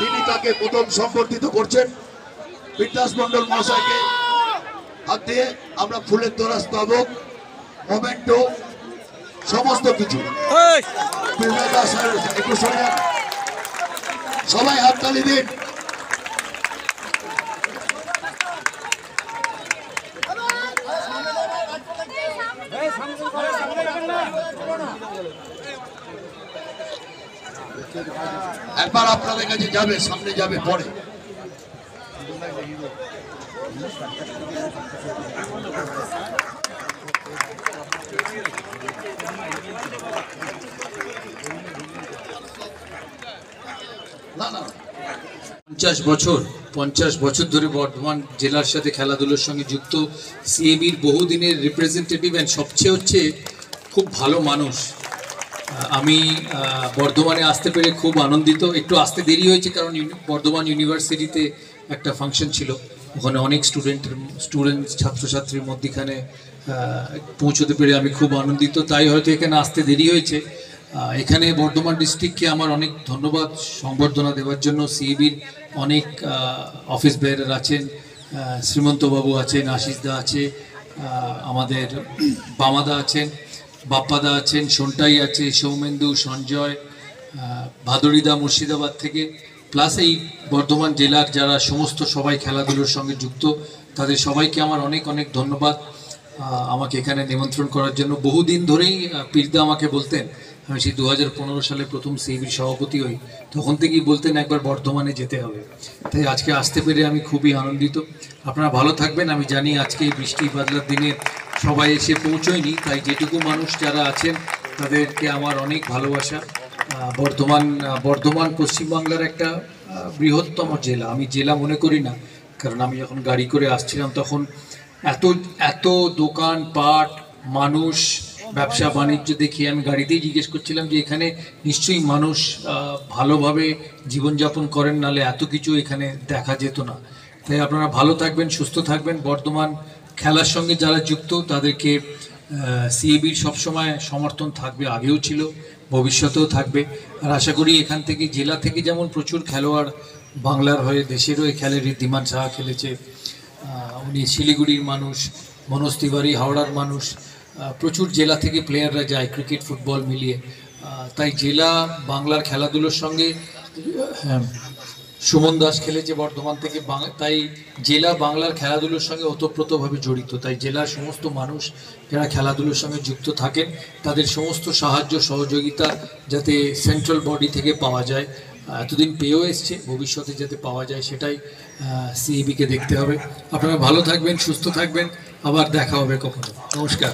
তিনি তাকে প্রথম সম্বর্ধিত করছেন। বিদ্যাস মন্ডল মহাশয়কে হাত দিয়ে আমরা ফুলের তোড়া, স্তবক, মোমেন্টো, সমস্ত কিছু সবাই হাততালি দিন। একবার আপনাদের কাছে যাবে, সামনে যাবে, পরে না না 50 বছর ধরে বর্ধমান জেলার সাথে খেলাধুলার সঙ্গে যুক্ত সিএবির বহুদিনের রিপ্রেজেন্টেটিভ অ্যান্ড সবচেয়ে হচ্ছে খুব ভালো মানুষ। আমি বর্ধমানে আসতে পেরে খুব আনন্দিত। একটু আসতে দেরি হয়েছে কারণ বর্ধমান ইউনিভার্সিটিতে একটা ফাংশন ছিল, ওখানে অনেক ছাত্রছাত্রীর মধ্যেখানে পৌঁছতে পেরে আমি খুব আনন্দিত, তাই হয়তো এখানে আসতে দেরি হয়েছে। এখানে বর্ধমান ডিস্ট্রিক্টকে আমার অনেক ধন্যবাদ সংবর্ধনা দেওয়ার জন্য। সিএবির অনেক অফিস বেয়ারার আছেন, শ্রীমন্তবাবু আছেন, আশিসদা আছে, আমাদের বামাদা আছেন, বাপ্পাদা আছেন, সন্টাই আছে, সৌমেন্দু, সঞ্জয়, ভাদুরিদা মুর্শিদাবাদ থেকে, প্লাস এই বর্ধমান জেলার যারা সমস্ত সবাই খেলাধুলোর সঙ্গে যুক্ত, তাদের সবাইকে আমার অনেক অনেক ধন্যবাদ আমাকে এখানে নিমন্ত্রণ করার জন্য। বহুদিন ধরেই পীরদা আমাকে বলতেন, আমি সেই 2015 সালে প্রথম সিএবির সভাপতি হই, তখন থেকেই বলতেন একবার বর্ধমানে যেতে হবে। তাই আজকে আসতে পেরে আমি খুবই আনন্দিত। আপনারা ভালো থাকবেন। আমি জানি আজকে এই বৃষ্টি বাদলার দিনে সবাই এসে পৌঁছয়নি, তাই যেটুকু মানুষ যারা আছেন তাদেরকে আমার অনেক ভালোবাসা। বর্ধমান পশ্চিমবাংলার একটা বৃহত্তম জেলা, আমি জেলা মনে করি না, কারণ আমি যখন গাড়ি করে আসছিলাম তখন এত দোকান পাট, মানুষ, ব্যবসা বাণিজ্য দেখিয়ে আমি গাড়িতেই জিজ্ঞেস করছিলাম যে এখানে নিশ্চয়ই মানুষ ভালোভাবে জীবনযাপন করেন, নাহলে এত কিছু এখানে দেখা যেত না। তাই আপনারা ভালো থাকবেন, সুস্থ থাকবেন। বর্ধমান খেলার সঙ্গে যারা যুক্ত তাদেরকে সিএবির সবসময় সমর্থন থাকবে, আগেও ছিল, ভবিষ্যতেও থাকবে। আর আশা করি এখান থেকে জেলা থেকে যেমন প্রচুর খেলোয়াড় বাংলার হয়ে দেশের হয়ে খেলে, ঋদ্ধিমান সাহা খেলেছে, উনি শিলিগুড়ির মানুষ, মনোজ তিওয়ারি হাওড়ার মানুষ, প্রচুর জেলা থেকে প্লেয়াররা যায় ক্রিকেট ফুটবল মিলিয়ে। তাই জেলা বাংলার খেলাধুলোর সঙ্গে, সুমন দাস খেলেছে বর্ধমান থেকে, তাই জেলা বাংলার খেলাধুলোর সঙ্গে ওতপ্রোতভাবে জড়িত। তাই জেলার সমস্ত মানুষ যারা খেলাধুলোর সঙ্গে যুক্ত থাকেন তাদের সমস্ত সাহায্য সহযোগিতা যাতে সেন্ট্রাল বডি থেকে পাওয়া যায়, এতদিন পেয়েও এসছে, ভবিষ্যতে যাতে পাওয়া যায় সেটাই সিএবিকে দেখতে হবে। আপনারা ভালো থাকবেন, সুস্থ থাকবেন, আবার দেখা হবে কখনো। নমস্কার।